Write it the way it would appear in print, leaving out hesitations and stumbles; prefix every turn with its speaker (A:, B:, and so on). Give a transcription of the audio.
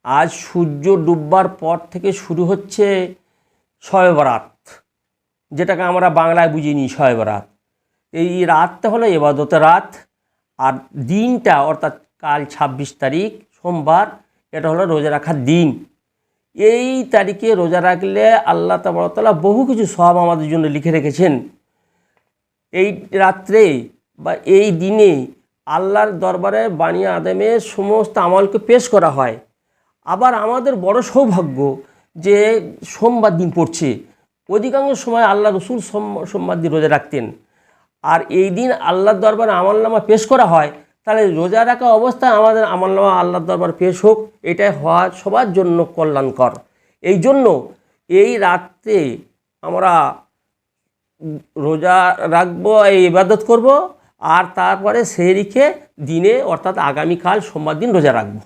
A: আজ সূর্য ডুববার পর থেকে শুরু হচ্ছে শবে বরাত, যেটাকে আমরা বাংলায় বুঝিনি শবে বরাত। এই রাতটা হলো ইবাদতের রাত, আর দিনটা অর্থাৎ কাল ২৬ তারিখ সোমবার, এটা হলো রোজা রাখার দিন। এই তারিখে রোজা রাখলে আল্লাহ তাআলা বহু কিছু সওয়াব আমাদের জন্য লিখে রেখেছেন। এই রাত্রে বা এই দিনে আল্লাহর দরবারে বানি আদমের সমস্ত আমলকে পেশ করা হয়। আবার আমাদের বড় সৌভাগ্য যে সোমবার দিন পড়ছে। অধিকাংশ সময় আল্লাহ রসুল সোমবার দিন রোজা রাখতেন, আর এই দিন আল্লাহর দরবারে আমলনামা পেশ করা হয়। তাহলে রোজা রাখা অবস্থায় আমাদের আমলনামা আল্লাহর দরবারে পেশ হোক, এটাই হওয়া সবার জন্য কল্যাণকর। এই জন্য এই রাত্রে আমরা রোজা রাখবো, এই ইবাদত করব, আর তারপরে সেহরিকে দিনে অর্থাৎ আগামীকাল সোমবার দিন রোজা রাখবো।